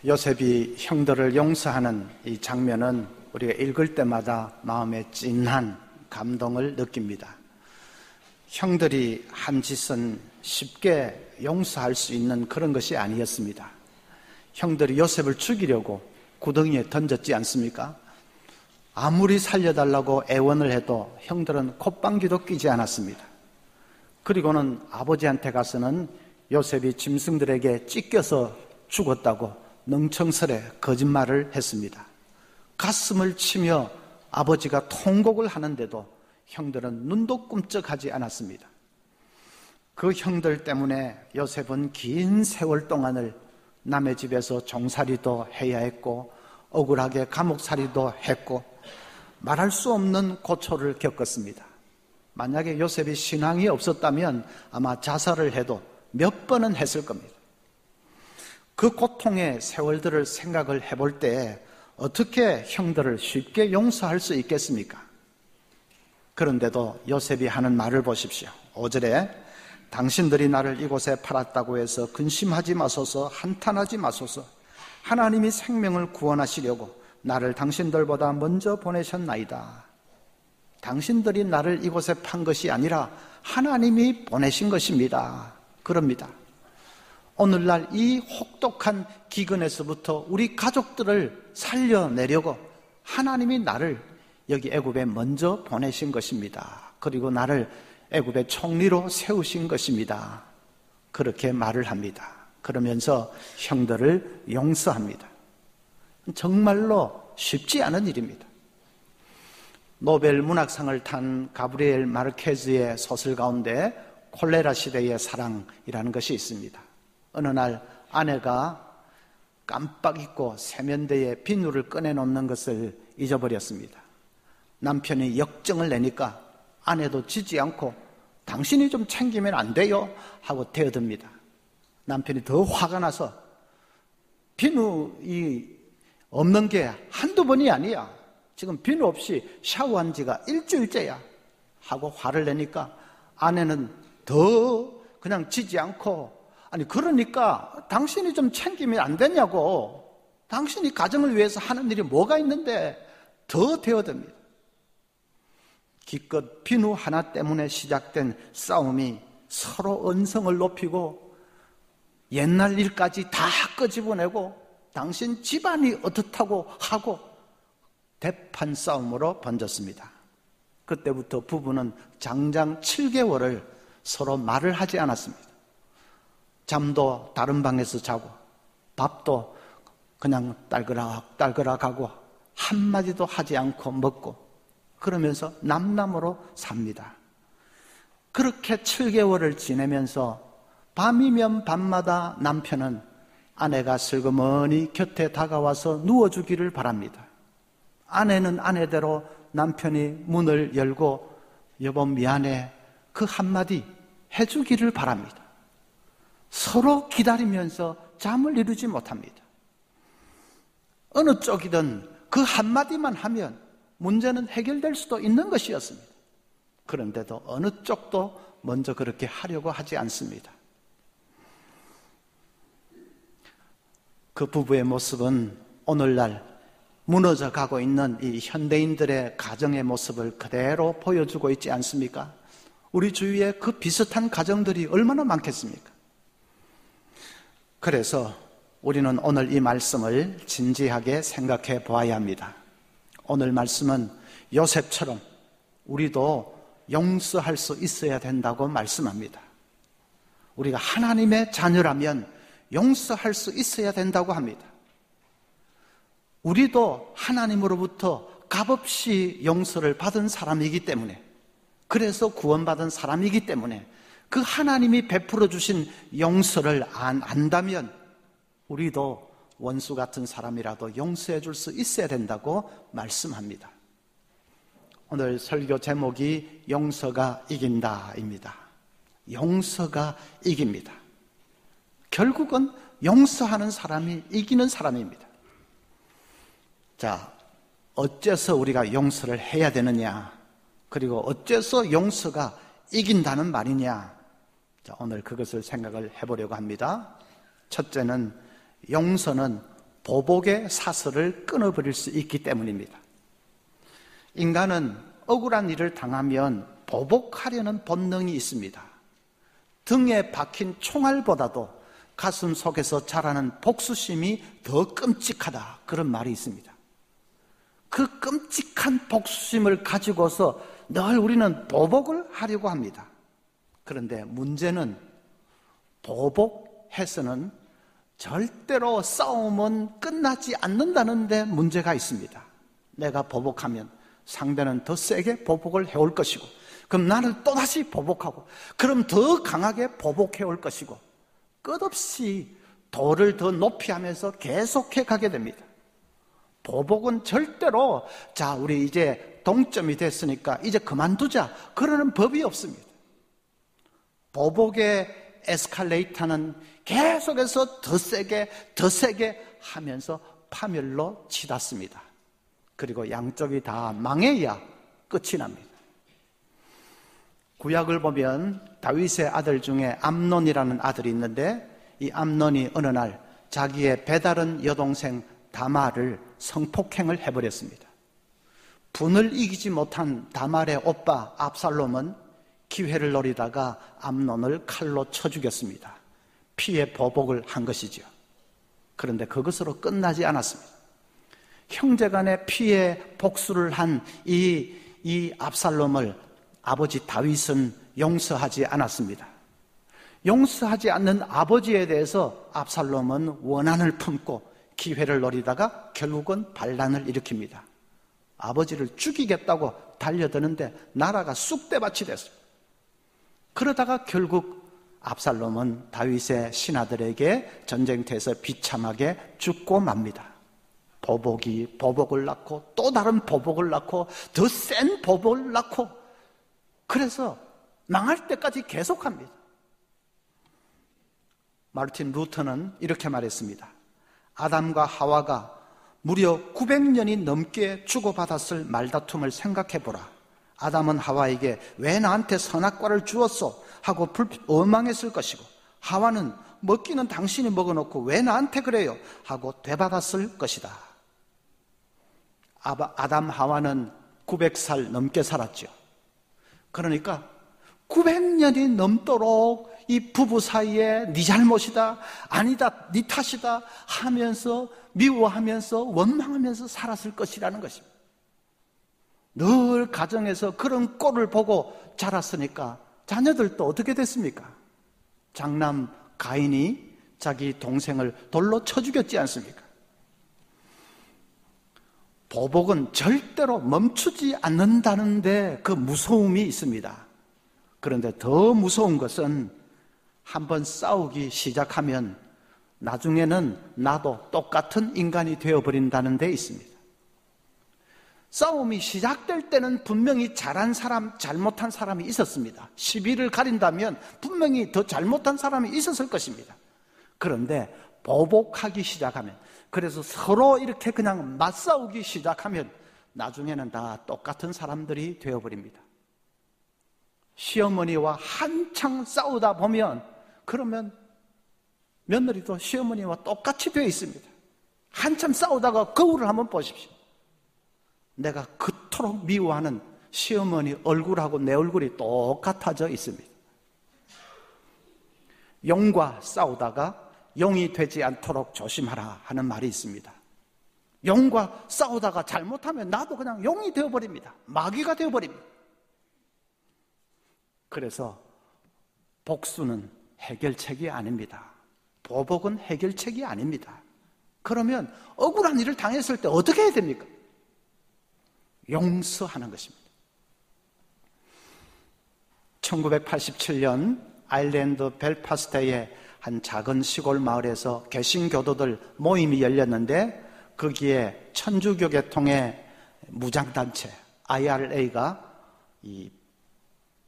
요셉이 형들을 용서하는 이 장면은 우리가 읽을 때마다 마음에 찐한 감동을 느낍니다. 형들이 한 짓은 쉽게 용서할 수 있는 그런 것이 아니었습니다. 형들이 요셉을 죽이려고 구덩이에 던졌지 않습니까? 아무리 살려달라고 애원을 해도 형들은 콧방귀도 뀌지 않았습니다. 그리고는 아버지한테 가서는 요셉이 짐승들에게 찢겨서 죽었다고 능청스레 거짓말을 했습니다. 가슴을 치며 아버지가 통곡을 하는데도 형들은 눈도 끔찍하지 않았습니다. 그 형들 때문에 요셉은 긴 세월 동안을 남의 집에서 종살이도 해야 했고 억울하게 감옥살이도 했고 말할 수 없는 고초를 겪었습니다. 만약에 요셉이 신앙이 없었다면 아마 자살을 해도 몇 번은 했을 겁니다. 그 고통의 세월들을 생각을 해볼 때 어떻게 형들을 쉽게 용서할 수 있겠습니까? 그런데도 요셉이 하는 말을 보십시오. 5절에 당신들이 나를 이곳에 팔았다고 해서 근심하지 마소서, 한탄하지 마소서. 하나님이 생명을 구원하시려고 나를 당신들보다 먼저 보내셨나이다. 당신들이 나를 이곳에 판 것이 아니라 하나님이 보내신 것입니다. 그럽니다. 오늘날 이 혹독한 기근에서부터 우리 가족들을 살려내려고 하나님이 나를 여기 애굽에 먼저 보내신 것입니다. 그리고 나를 애굽의 총리로 세우신 것입니다. 그렇게 말을 합니다. 그러면서 형들을 용서합니다. 정말로 쉽지 않은 일입니다. 노벨 문학상을 탄 가브리엘 마르케즈의 소설 가운데 콜레라 시대의 사랑이라는 것이 있습니다. 어느 날 아내가 깜빡 잊고 세면대에 비누를 꺼내놓는 것을 잊어버렸습니다. 남편이 역정을 내니까 아내도 지지 않고 당신이 좀 챙기면 안 돼요? 하고 대어듭니다. 남편이 더 화가 나서 비누이 없는 게 한두 번이 아니야. 지금 비누 없이 샤워한 지가 일주일째야. 하고 화를 내니까 아내는 더 그냥 지지 않고 아니 그러니까 당신이 좀 챙기면 안 되냐고. 당신이 가정을 위해서 하는 일이 뭐가 있는데 더 대어듭니다. 기껏 비누 하나 때문에 시작된 싸움이 서로 언성을 높이고 옛날 일까지 다 끄집어내고 당신 집안이 어떻다고 하고 대판 싸움으로 번졌습니다. 그때부터 부부는 장장 7개월을 서로 말을 하지 않았습니다. 잠도 다른 방에서 자고 밥도 그냥 딸그락 하고 한마디도 하지 않고 먹고 그러면서 남남으로 삽니다. 그렇게 7개월을 지내면서 밤이면 밤마다 남편은 아내가 슬그머니 곁에 다가와서 누워주기를 바랍니다. 아내는 아내대로 남편이 문을 열고 여보 미안해 그 한마디 해주기를 바랍니다. 서로 기다리면서 잠을 이루지 못합니다. 어느 쪽이든 그 한마디만 하면 문제는 해결될 수도 있는 것이었습니다. 그런데도 어느 쪽도 먼저 그렇게 하려고 하지 않습니다. 그 부부의 모습은 오늘날 무너져 가고 있는 이 현대인들의 가정의 모습을 그대로 보여주고 있지 않습니까? 우리 주위에 그 비슷한 가정들이 얼마나 많겠습니까? 그래서 우리는 오늘 이 말씀을 진지하게 생각해 보아야 합니다. 오늘 말씀은 요셉처럼 우리도 용서할 수 있어야 된다고 말씀합니다. 우리가 하나님의 자녀라면 용서할 수 있어야 된다고 합니다. 우리도 하나님으로부터 값없이 용서를 받은 사람이기 때문에 그래서 구원받은 사람이기 때문에 그 하나님이 베풀어 주신 용서를 안다면 우리도 원수 같은 사람이라도 용서해 줄 수 있어야 된다고 말씀합니다. 오늘 설교 제목이 용서가 이긴다입니다. 용서가 이깁니다. 결국은 용서하는 사람이 이기는 사람입니다. 자, 어째서 우리가 용서를 해야 되느냐? 그리고 어째서 용서가 이긴다는 말이냐? 자, 오늘 그것을 생각을 해보려고 합니다. 첫째는 용서는 보복의 사슬을 끊어버릴 수 있기 때문입니다. 인간은 억울한 일을 당하면 보복하려는 본능이 있습니다. 등에 박힌 총알보다도 가슴 속에서 자라는 복수심이 더 끔찍하다, 그런 말이 있습니다. 그 끔찍한 복수심을 가지고서 늘 우리는 보복을 하려고 합니다. 그런데 문제는 보복해서는 절대로 싸움은 끝나지 않는다는 데 문제가 있습니다. 내가 보복하면 상대는 더 세게 보복을 해올 것이고, 그럼 나는 또다시 보복하고, 그럼 더 강하게 보복해올 것이고, 끝없이 도를 더 높이 하면서 계속해 가게 됩니다. 보복은 절대로 자, 우리 이제 동점이 됐으니까 이제 그만두자, 그러는 법이 없습니다. 보복의 에스컬레이터는 계속해서 더 세게 하면서 파멸로 치닫습니다. 그리고 양쪽이 다 망해야 끝이 납니다. 구약을 보면 다윗의 아들 중에 암논이라는 아들이 있는데, 이 암논이 어느 날 자기의 배다른 여동생 다말을 성폭행을 해버렸습니다. 분을 이기지 못한 다말의 오빠 압살롬은 기회를 노리다가 암논을 칼로 쳐 죽였습니다. 피해 보복을 한 것이죠. 그런데 그것으로 끝나지 않았습니다. 형제간의 피해 복수를 한 이 압살롬을 아버지 다윗은 용서하지 않았습니다. 용서하지 않는 아버지에 대해서 압살롬은 원한을 품고 기회를 노리다가 결국은 반란을 일으킵니다. 아버지를 죽이겠다고 달려드는데 나라가 쑥대밭이 됐습니다. 그러다가 결국 압살롬은 다윗의 신하들에게 전쟁터에서 비참하게 죽고 맙니다. 보복이 보복을 낳고 또 다른 보복을 낳고 더 센 보복을 낳고, 그래서 망할 때까지 계속합니다. 마르틴 루터는 이렇게 말했습니다. 아담과 하와가 무려 900년이 넘게 주고받았을 말다툼을 생각해보라. 아담은 하와에게 왜 나한테 선악과를 주었소? 하고 원망했을 것이고, 하와는 먹기는 당신이 먹어놓고 왜 나한테 그래요? 하고 되받았을 것이다. 아담 하와는 900살 넘게 살았죠. 그러니까 900년이 넘도록 이 부부 사이에 네 잘못이다, 아니다, 네 탓이다 하면서 미워하면서 원망하면서 살았을 것이라는 것입니다. 늘 가정에서 그런 꼴을 보고 자랐으니까 자녀들도 어떻게 됐습니까? 장남 가인이 자기 동생을 돌로 쳐 죽였지 않습니까? 보복은 절대로 멈추지 않는다는데 그 무서움이 있습니다. 그런데 더 무서운 것은 한번 싸우기 시작하면 나중에는 나도 똑같은 인간이 되어버린다는 데 있습니다. 싸움이 시작될 때는 분명히 잘한 사람, 잘못한 사람이 있었습니다. 시비를 가린다면 분명히 더 잘못한 사람이 있었을 것입니다. 그런데 보복하기 시작하면, 그래서 서로 이렇게 그냥 맞싸우기 시작하면 나중에는 다 똑같은 사람들이 되어버립니다. 시어머니와 한창 싸우다 보면 그러면 며느리도 시어머니와 똑같이 되어 있습니다. 한참 싸우다가 거울을 한번 보십시오. 내가 그토록 미워하는 시어머니 얼굴하고 내 얼굴이 똑같아져 있습니다. 용과 싸우다가 용이 되지 않도록 조심하라 하는 말이 있습니다. 용과 싸우다가 잘못하면 나도 그냥 용이 되어버립니다. 마귀가 되어버립니다. 그래서 복수는 해결책이 아닙니다. 보복은 해결책이 아닙니다. 그러면 억울한 일을 당했을 때 어떻게 해야 됩니까? 용서하는 것입니다. 1987년 아일랜드 벨파스트의 한 작은 시골 마을에서 개신교도들 모임이 열렸는데, 거기에 천주교계통의 무장단체 IRA가 이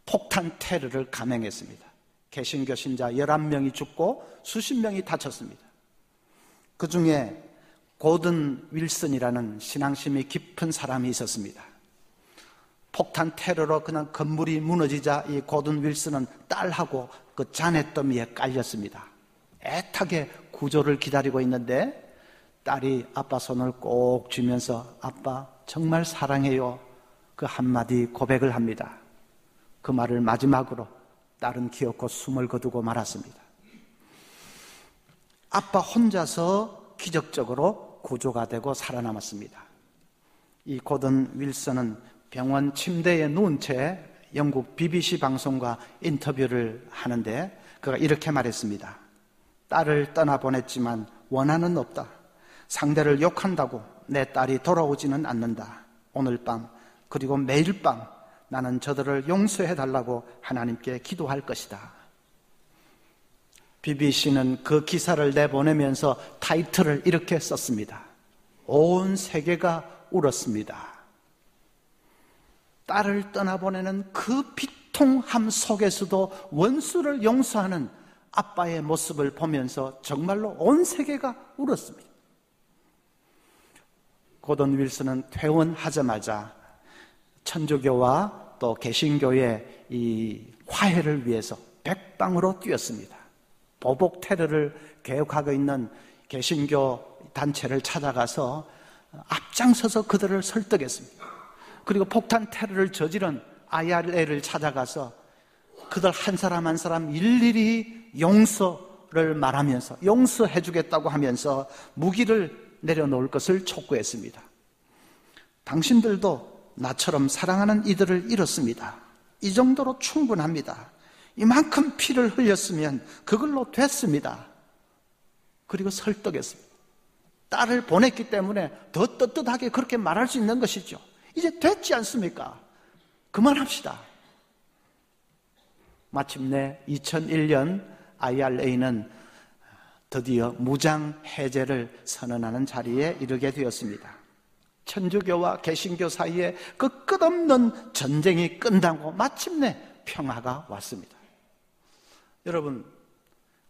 폭탄 테러를 감행했습니다. 개신교 신자 11명이 죽고 수십 명이 다쳤습니다. 그 중에 고든 윌슨이라는 신앙심이 깊은 사람이 있었습니다. 폭탄 테러로 그냥 건물이 무너지자 이 고든 윌슨은 딸하고 그 잔해더미에 깔렸습니다. 애타게 구조를 기다리고 있는데 딸이 아빠 손을 꼭 쥐면서 아빠 정말 사랑해요, 그 한마디 고백을 합니다. 그 말을 마지막으로 딸은 기어코 숨을 거두고 말았습니다. 아빠 혼자서 기적적으로 구조가 되고 살아남았습니다. 이 고든 윌슨은 병원 침대에 누운 채 영국 BBC 방송과 인터뷰를 하는데 그가 이렇게 말했습니다. 딸을 떠나보냈지만 원한은 없다. 상대를 욕한다고 내 딸이 돌아오지는 않는다. 오늘 밤 그리고 매일 밤 나는 저들을 용서해달라고 하나님께 기도할 것이다. BBC는 그 기사를 내보내면서 타이틀을 이렇게 썼습니다. 온 세계가 울었습니다. 딸을 떠나보내는 그 비통함 속에서도 원수를 용서하는 아빠의 모습을 보면서 정말로 온 세계가 울었습니다. 고든 윌슨은 퇴원하자마자 천주교와 또 개신교의 이 화해를 위해서 백방으로 뛰었습니다. 보복 테러를 계획하고 있는 개신교 단체를 찾아가서 앞장서서 그들을 설득했습니다. 그리고 폭탄 테러를 저지른 IRA를 찾아가서 그들 한 사람 한 사람 일일이 용서를 말하면서 용서해 주겠다고 하면서 무기를 내려놓을 것을 촉구했습니다. 당신들도 나처럼 사랑하는 이들을 잃었습니다. 이 정도로 충분합니다. 이만큼 피를 흘렸으면 그걸로 됐습니다. 그리고 설득했습니다. 딸을 보냈기 때문에 더 떳떳하게 그렇게 말할 수 있는 것이죠. 이제 됐지 않습니까? 그만합시다. 마침내 2001년 IRA는 드디어 무장 해제를 선언하는 자리에 이르게 되었습니다. 천주교와 개신교 사이에 그 끝없는 전쟁이 끝나고 마침내 평화가 왔습니다. 여러분,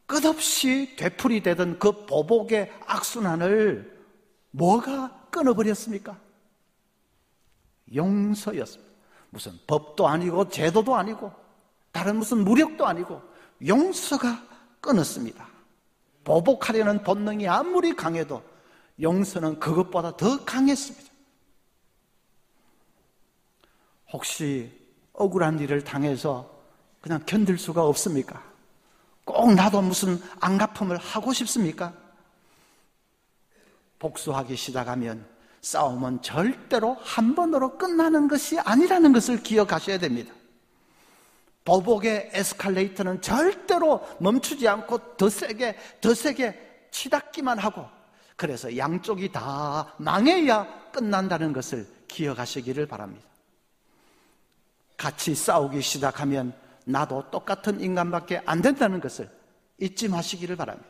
끝없이 되풀이되던 그 보복의 악순환을 뭐가 끊어버렸습니까? 용서였습니다. 무슨 법도 아니고 제도도 아니고 다른 무슨 무력도 아니고 용서가 끊었습니다. 보복하려는 본능이 아무리 강해도 용서는 그것보다 더 강했습니다. 혹시 억울한 일을 당해서 그냥 견딜 수가 없습니까? 꼭 나도 무슨 안갚음을 하고 싶습니까? 복수하기 시작하면 싸움은 절대로 한 번으로 끝나는 것이 아니라는 것을 기억하셔야 됩니다. 보복의 에스컬레이터는 절대로 멈추지 않고 더 세게 치닫기만 하고, 그래서 양쪽이 다 망해야 끝난다는 것을 기억하시기를 바랍니다. 같이 싸우기 시작하면 나도 똑같은 인간밖에 안 된다는 것을 잊지 마시기를 바랍니다.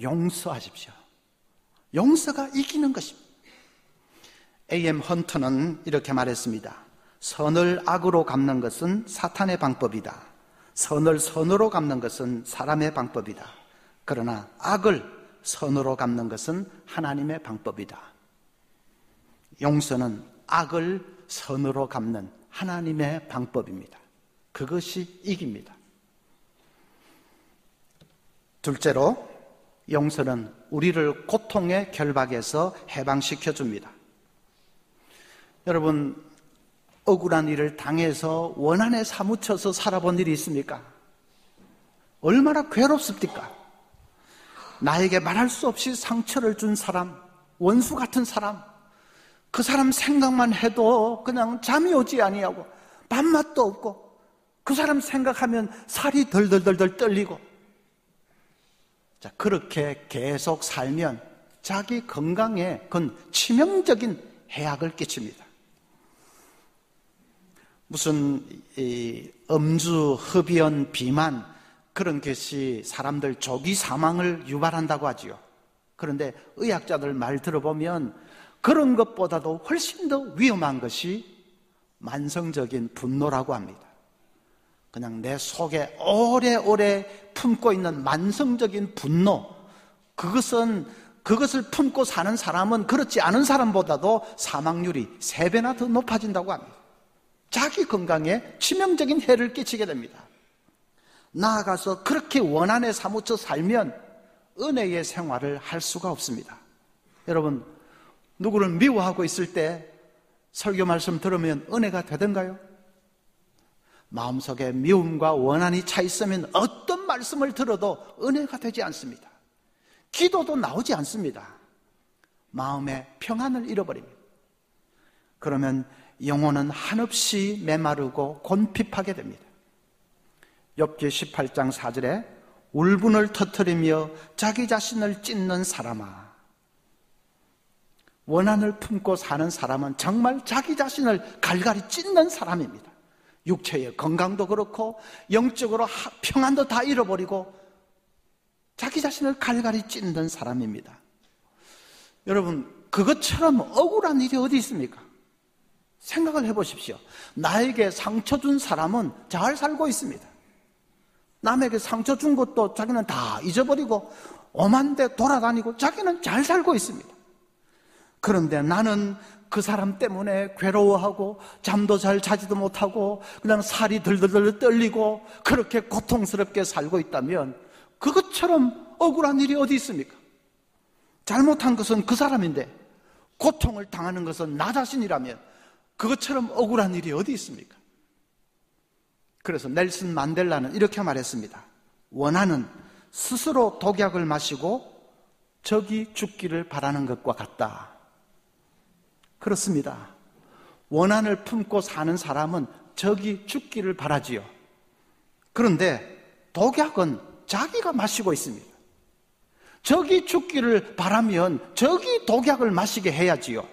용서하십시오. 용서가 이기는 것입니다. A.M. 헌터는 이렇게 말했습니다. 선을 악으로 갚는 것은 사탄의 방법이다. 선을 선으로 갚는 것은 사람의 방법이다. 그러나 악을 선으로 갚는 것은 하나님의 방법이다. 용서는 악을 선으로 갚는 하나님의 방법입니다. 그것이 이깁니다. 둘째로, 용서는 우리를 고통의 결박에서 해방시켜 줍니다. 여러분, 억울한 일을 당해서 원한에 사무쳐서 살아본 일이 있습니까? 얼마나 괴롭습니까? 나에게 말할 수 없이 상처를 준 사람, 원수 같은 사람, 그 사람 생각만 해도 그냥 잠이 오지 아니하고 밥맛도 없고, 그 사람 생각하면 살이 덜덜덜 떨리고, 자, 그렇게 계속 살면 자기 건강에 그건 치명적인 해악을 끼칩니다. 무슨 음주, 흡연, 비만, 그런 것이 사람들 조기 사망을 유발한다고 하지요. 그런데 의학자들 말 들어보면 그런 것보다도 훨씬 더 위험한 것이 만성적인 분노라고 합니다. 그냥 내 속에 오래오래 품고 있는 만성적인 분노, 그것은 그것을 품고 사는 사람은 그렇지 않은 사람보다도 사망률이 3배나 더 높아진다고 합니다. 자기 건강에 치명적인 해를 끼치게 됩니다. 나아가서 그렇게 원한에 사무쳐 살면 은혜의 생활을 할 수가 없습니다. 여러분, 누구를 미워하고 있을 때 설교 말씀 들으면 은혜가 되던가요? 마음속에 미움과 원한이 차 있으면 어떤 말씀을 들어도 은혜가 되지 않습니다. 기도도 나오지 않습니다. 마음의 평안을 잃어버립니다. 그러면 영혼은 한없이 메마르고 곤핍하게 됩니다. 욥기 18장 4절에 울분을 터뜨리며 자기 자신을 찢는 사람아. 원한을 품고 사는 사람은 정말 자기 자신을 갈갈이 찢는 사람입니다. 육체의 건강도 그렇고 영적으로 평안도 다 잃어버리고 자기 자신을 갈갈이 찢는 사람입니다. 여러분, 그것처럼 억울한 일이 어디 있습니까? 생각을 해보십시오. 나에게 상처 준 사람은 잘 살고 있습니다. 남에게 상처 준 것도 자기는 다 잊어버리고 엄한 데 돌아다니고 자기는 잘 살고 있습니다. 그런데 나는 그 사람 때문에 괴로워하고 잠도 잘 자지도 못하고 그냥 살이 들들들 떨리고 그렇게 고통스럽게 살고 있다면 그것처럼 억울한 일이 어디 있습니까? 잘못한 것은 그 사람인데 고통을 당하는 것은 나 자신이라면 그것처럼 억울한 일이 어디 있습니까? 그래서 넬슨 만델라는 이렇게 말했습니다. 원한은 스스로 독약을 마시고 적이 죽기를 바라는 것과 같다. 그렇습니다. 원한을 품고 사는 사람은 적이 죽기를 바라지요. 그런데 독약은 자기가 마시고 있습니다. 적이 죽기를 바라면 적이 독약을 마시게 해야지요.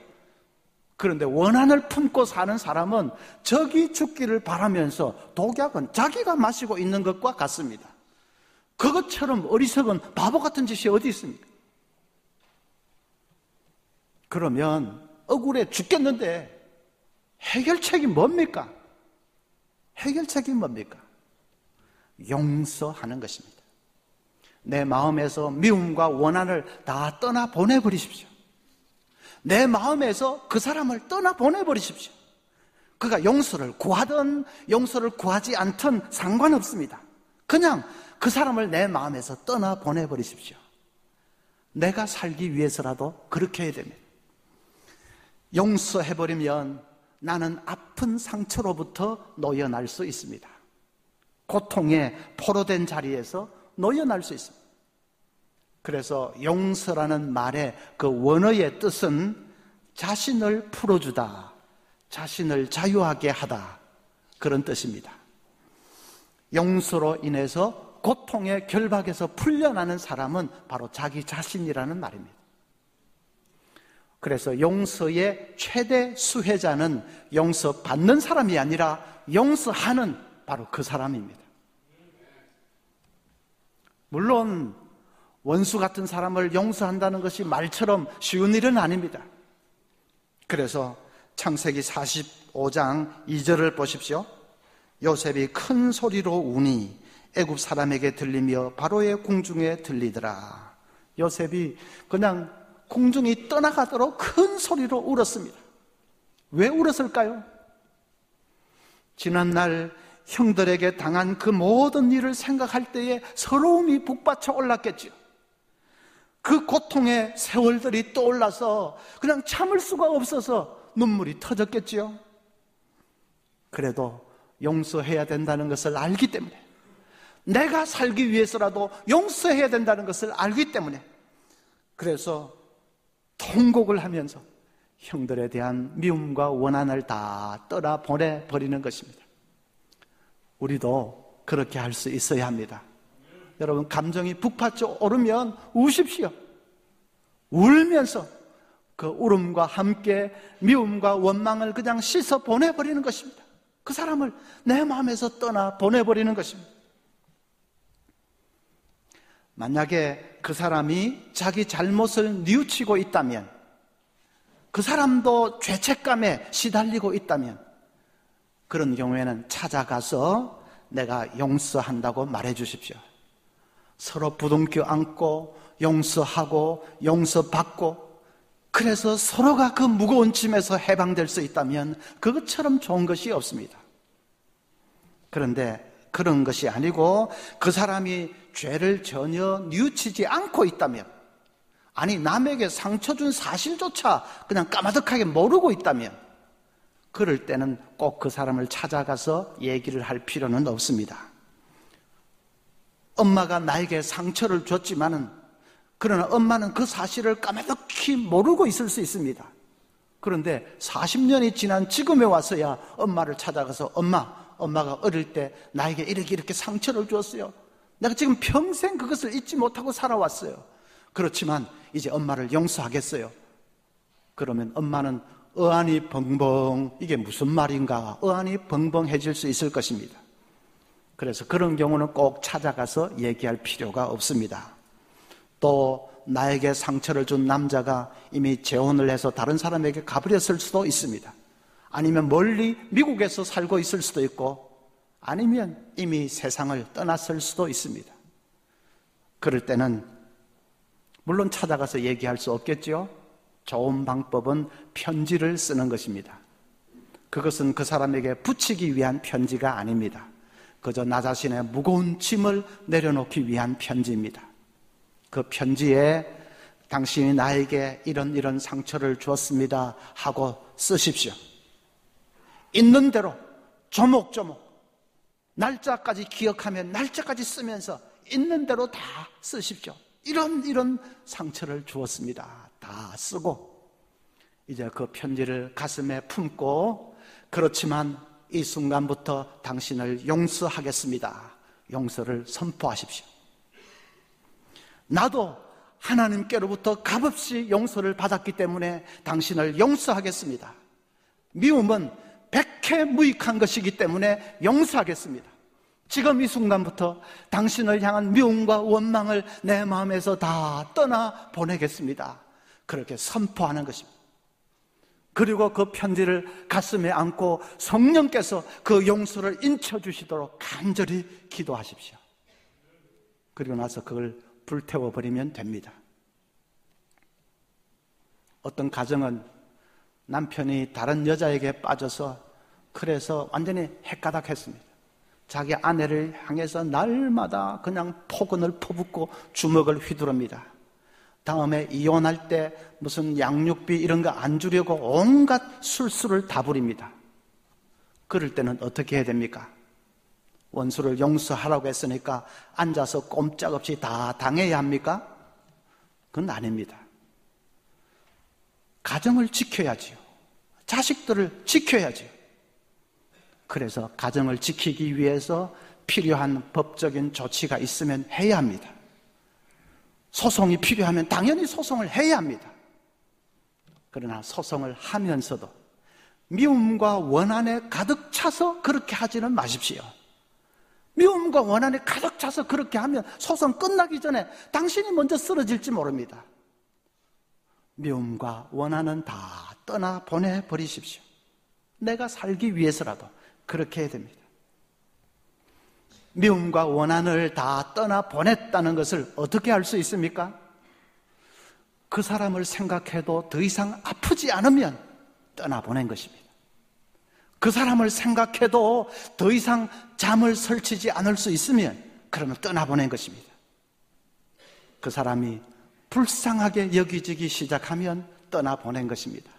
그런데 원한을 품고 사는 사람은 적이 죽기를 바라면서 독약은 자기가 마시고 있는 것과 같습니다. 그것처럼 어리석은 바보 같은 짓이 어디 있습니까? 그러면 억울해 죽겠는데 해결책이 뭡니까? 해결책이 뭡니까? 용서하는 것입니다. 내 마음에서 미움과 원한을 다 떠나 보내버리십시오. 내 마음에서 그 사람을 떠나 보내버리십시오. 그가 용서를 구하든 용서를 구하지 않든 상관없습니다. 그냥 그 사람을 내 마음에서 떠나 보내버리십시오. 내가 살기 위해서라도 그렇게 해야 됩니다. 용서해버리면 나는 아픈 상처로부터 놓여날 수 있습니다. 고통에 포로된 자리에서 놓여날 수 있습니다. 그래서 용서라는 말의 그 원어의 뜻은 자신을 풀어주다, 자신을 자유하게 하다, 그런 뜻입니다. 용서로 인해서 고통의 결박에서 풀려나는 사람은 바로 자기 자신이라는 말입니다. 그래서 용서의 최대 수혜자는 용서받는 사람이 아니라 용서하는 바로 그 사람입니다. 물론 원수 같은 사람을 용서한다는 것이 말처럼 쉬운 일은 아닙니다. 그래서 창세기 45장 2절을 보십시오. 요셉이 큰 소리로 우니 애굽 사람에게 들리며 바로의 궁중에 들리더라. 요셉이 그냥 궁중이 떠나가도록 큰 소리로 울었습니다. 왜 울었을까요? 지난날 형들에게 당한 그 모든 일을 생각할 때에 서러움이 북받쳐 올랐겠죠. 그 고통의 세월들이 떠올라서 그냥 참을 수가 없어서 눈물이 터졌겠지요. 그래도 용서해야 된다는 것을 알기 때문에, 내가 살기 위해서라도 용서해야 된다는 것을 알기 때문에, 그래서 통곡을 하면서 형들에 대한 미움과 원한을 다 떠나보내버리는 것입니다. 우리도 그렇게 할 수 있어야 합니다. 여러분, 감정이 북받쳐 오르면 우십시오. 울면서 그 울음과 함께 미움과 원망을 그냥 씻어 보내버리는 것입니다. 그 사람을 내 마음에서 떠나 보내버리는 것입니다. 만약에 그 사람이 자기 잘못을 뉘우치고 있다면, 그 사람도 죄책감에 시달리고 있다면, 그런 경우에는 찾아가서 내가 용서한다고 말해 주십시오. 서로 부둥켜 안고 용서하고 용서받고, 그래서 서로가 그 무거운 짐에서 해방될 수 있다면 그것처럼 좋은 것이 없습니다. 그런데 그런 것이 아니고 그 사람이 죄를 전혀 뉘우치지 않고 있다면, 아니 남에게 상처 준 사실조차 그냥 까마득하게 모르고 있다면, 그럴 때는 꼭 그 사람을 찾아가서 얘기를 할 필요는 없습니다. 엄마가 나에게 상처를 줬지만은, 그러나 엄마는 그 사실을 까마득히 모르고 있을 수 있습니다. 그런데 40년이 지난 지금에 와서야 엄마를 찾아가서 엄마가 어릴 때 나에게 이렇게 상처를 주었어요. 내가 지금 평생 그것을 잊지 못하고 살아왔어요. 그렇지만 이제 엄마를 용서하겠어요. 그러면 엄마는 어안이 벙벙, 이게 무슨 말인가, 어안이 벙벙해질 수 있을 것입니다. 그래서 그런 경우는 꼭 찾아가서 얘기할 필요가 없습니다. 또 나에게 상처를 준 남자가 이미 재혼을 해서 다른 사람에게 가버렸을 수도 있습니다. 아니면 멀리 미국에서 살고 있을 수도 있고, 아니면 이미 세상을 떠났을 수도 있습니다. 그럴 때는 물론 찾아가서 얘기할 수 없겠죠. 좋은 방법은 편지를 쓰는 것입니다. 그것은 그 사람에게 붙이기 위한 편지가 아닙니다. 그저 나 자신의 무거운 짐을 내려놓기 위한 편지입니다. 그 편지에 당신이 나에게 이런 상처를 주었습니다 하고 쓰십시오. 있는 대로 조목조목 날짜까지 기억하며 날짜까지 쓰면서 있는 대로 다 쓰십시오. 이런 상처를 주었습니다. 다 쓰고 이제 그 편지를 가슴에 품고, 그렇지만 이 순간부터 당신을 용서하겠습니다. 용서를 선포하십시오. 나도 하나님께로부터 값없이 용서를 받았기 때문에 당신을 용서하겠습니다. 미움은 백해무익한 것이기 때문에 용서하겠습니다. 지금 이 순간부터 당신을 향한 미움과 원망을 내 마음에서 다 떠나보내겠습니다. 그렇게 선포하는 것입니다. 그리고 그 편지를 가슴에 안고 성령께서 그 용서를 인쳐주시도록 간절히 기도하십시오. 그리고 나서 그걸 불태워버리면 됩니다. 어떤 가정은 남편이 다른 여자에게 빠져서 그래서 완전히 헷가닥했습니다. 자기 아내를 향해서 날마다 그냥 폭언을 퍼붓고 주먹을 휘두릅니다. 다음에 이혼할 때 무슨 양육비 이런 거 안 주려고 온갖 술수를 다 부립니다. 그럴 때는 어떻게 해야 됩니까? 원수를 용서하라고 했으니까 앉아서 꼼짝없이 다 당해야 합니까? 그건 아닙니다. 가정을 지켜야지요. 자식들을 지켜야지요. 그래서 가정을 지키기 위해서 필요한 법적인 조치가 있으면 해야 합니다. 소송이 필요하면 당연히 소송을 해야 합니다. 그러나 소송을 하면서도 미움과 원한에 가득 차서 그렇게 하지는 마십시오. 미움과 원한에 가득 차서 그렇게 하면 소송 끝나기 전에 당신이 먼저 쓰러질지 모릅니다. 미움과 원한은 다 떠나보내버리십시오. 내가 살기 위해서라도 그렇게 해야 됩니다. 미움과 원한을 다 떠나보냈다는 것을 어떻게 알 수 있습니까? 그 사람을 생각해도 더 이상 아프지 않으면 떠나보낸 것입니다. 그 사람을 생각해도 더 이상 잠을 설치지 않을 수 있으면 그러면 떠나보낸 것입니다. 그 사람이 불쌍하게 여기지기 시작하면 떠나보낸 것입니다.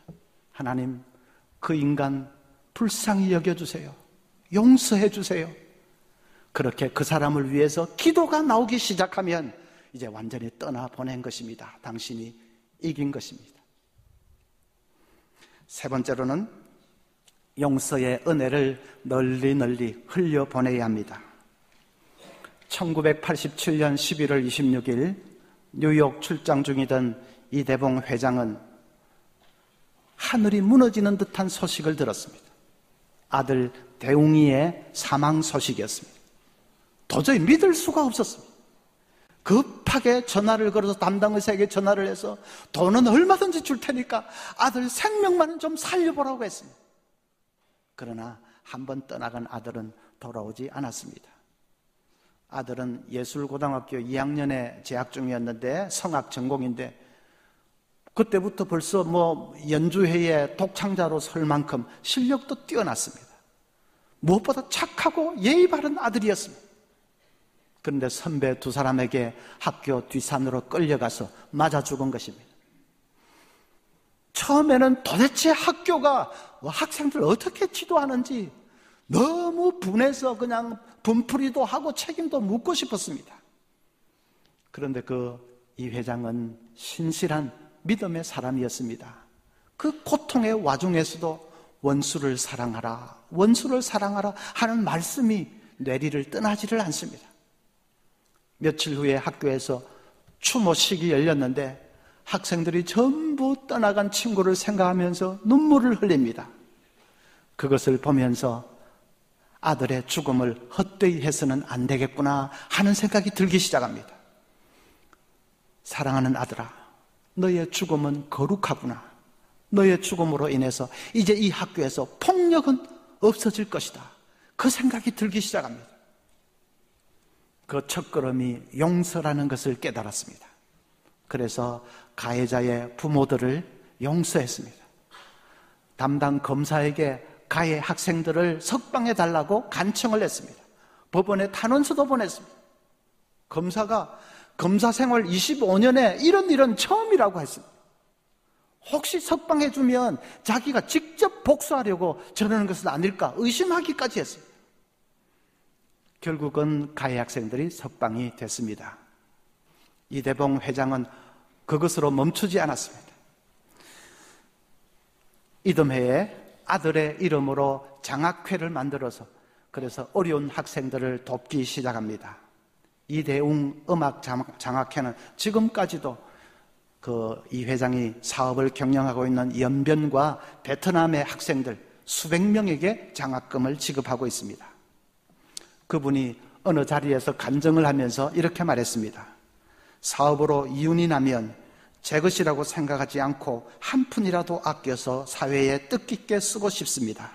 하나님, 그 인간 불쌍히 여겨주세요. 용서해 주세요. 그렇게 그 사람을 위해서 기도가 나오기 시작하면 이제 완전히 떠나보낸 것입니다. 당신이 이긴 것입니다. 세 번째로는 용서의 은혜를 널리 흘려보내야 합니다. 1987년 11월 26일 뉴욕 출장 중이던 이대봉 회장은 하늘이 무너지는 듯한 소식을 들었습니다. 아들 대웅이의 사망 소식이었습니다. 도저히 믿을 수가 없었습니다. 급하게 전화를 걸어서 담당 의사에게 전화를 해서 돈은 얼마든지 줄 테니까 아들 생명만은 좀 살려보라고 했습니다. 그러나 한 번 떠나간 아들은 돌아오지 않았습니다. 아들은 예술고등학교 2학년에 재학 중이었는데 성악 전공인데 그때부터 벌써 연주회의 독창자로 설 만큼 실력도 뛰어났습니다. 무엇보다 착하고 예의 바른 아들이었습니다. 그런데 선배 두 사람에게 학교 뒷산으로 끌려가서 맞아 죽은 것입니다. 처음에는 도대체 학교가 학생들 어떻게 지도하는지 너무 분해서 그냥 분풀이도 하고 책임도 묻고 싶었습니다. 그런데 이 회장은 신실한 믿음의 사람이었습니다. 그 고통의 와중에서도 원수를 사랑하라, 원수를 사랑하라 하는 말씀이 뇌리를 떠나지를 않습니다. 며칠 후에 학교에서 추모식이 열렸는데 학생들이 전부 떠나간 친구를 생각하면서 눈물을 흘립니다. 그것을 보면서 아들의 죽음을 헛되이 해서는 안 되겠구나 하는 생각이 들기 시작합니다. 사랑하는 아들아, 너의 죽음은 거룩하구나. 너의 죽음으로 인해서 이제 이 학교에서 폭력은 없어질 것이다. 그 생각이 들기 시작합니다. 그 첫걸음이 용서라는 것을 깨달았습니다. 그래서 가해자의 부모들을 용서했습니다. 담당 검사에게 가해 학생들을 석방해 달라고 간청을 했습니다. 법원에 탄원서도 보냈습니다. 검사가 검사 생활 25년에 이런 처음이라고 했습니다. 혹시 석방해주면 자기가 직접 복수하려고 저러는 것은 아닐까 의심하기까지 했습니다. 결국은 가해 학생들이 석방이 됐습니다. 이대봉 회장은 그것으로 멈추지 않았습니다. 이듬해에 아들의 이름으로 장학회를 만들어서 그래서 어려운 학생들을 돕기 시작합니다. 이대웅 음악 장학회는 지금까지도 이 회장이 사업을 경영하고 있는 연변과 베트남의 학생들 수백 명에게 장학금을 지급하고 있습니다. 그분이 어느 자리에서 간증을 하면서 이렇게 말했습니다. 사업으로 이윤이 나면 제 것이라고 생각하지 않고 한 푼이라도 아껴서 사회에 뜻깊게 쓰고 싶습니다.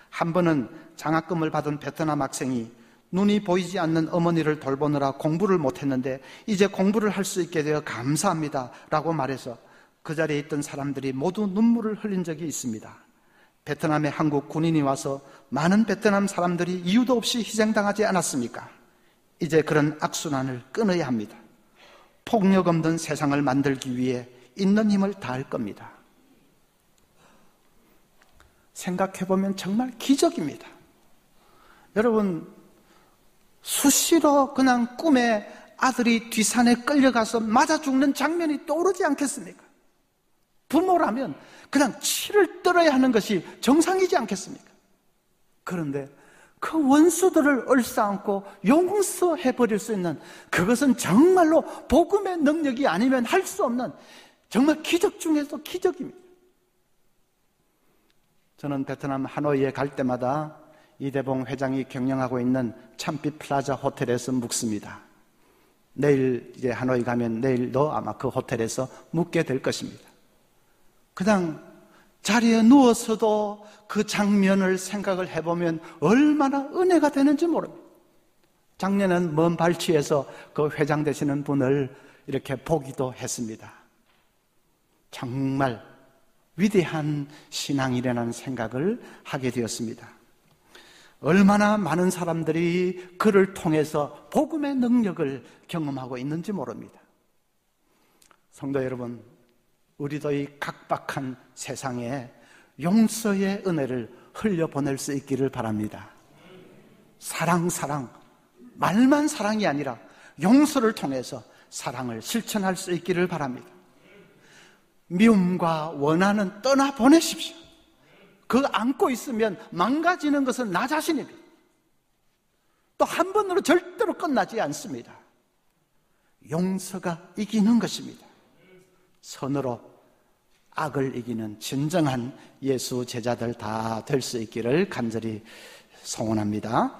한 번은 장학금을 받은 베트남 학생이 눈이 보이지 않는 어머니를 돌보느라 공부를 못했는데 이제 공부를 할 수 있게 되어 감사합니다 라고 말해서 그 자리에 있던 사람들이 모두 눈물을 흘린 적이 있습니다. 베트남에 한국 군인이 와서 많은 베트남 사람들이 이유도 없이 희생당하지 않았습니까? 이제 그런 악순환을 끊어야 합니다. 폭력 없는 세상을 만들기 위해 있는 힘을 다할 겁니다. 생각해보면 정말 기적입니다. 여러분, 수시로 그냥 꿈에 아들이 뒷산에 끌려가서 맞아 죽는 장면이 떠오르지 않겠습니까? 부모라면 그냥 치를 떨어야 하는 것이 정상이지 않겠습니까? 그런데 그 원수들을 얼싸안고 용서해버릴 수 있는 그것은 정말로 복음의 능력이 아니면 할 수 없는 정말 기적 중에서 기적입니다. 저는 베트남 하노이에 갈 때마다 이대봉 회장이 경영하고 있는 참빛 플라자 호텔에서 묵습니다. 내일 이제 하노이 가면 내일도 아마 그 호텔에서 묵게 될 것입니다. 그냥 자리에 누워서도 그 장면을 생각을 해보면 얼마나 은혜가 되는지 모릅니다. 작년엔 먼 발치에서 그 회장 되시는 분을 이렇게 보기도 했습니다. 정말 위대한 신앙이라는 생각을 하게 되었습니다. 얼마나 많은 사람들이 그를 통해서 복음의 능력을 경험하고 있는지 모릅니다. 성도 여러분, 우리도 이 각박한 세상에 용서의 은혜를 흘려보낼 수 있기를 바랍니다. 사랑, 말만 사랑이 아니라 용서를 통해서 사랑을 실천할 수 있기를 바랍니다. 미움과 원한은 떠나보내십시오. 그거 안고 있으면 망가지는 것은 나 자신입니다. 또 한 번으로 절대로 끝나지 않습니다. 용서가 이기는 것입니다. 선으로 악을 이기는 진정한 예수 제자들 다 될 수 있기를 간절히 소원합니다.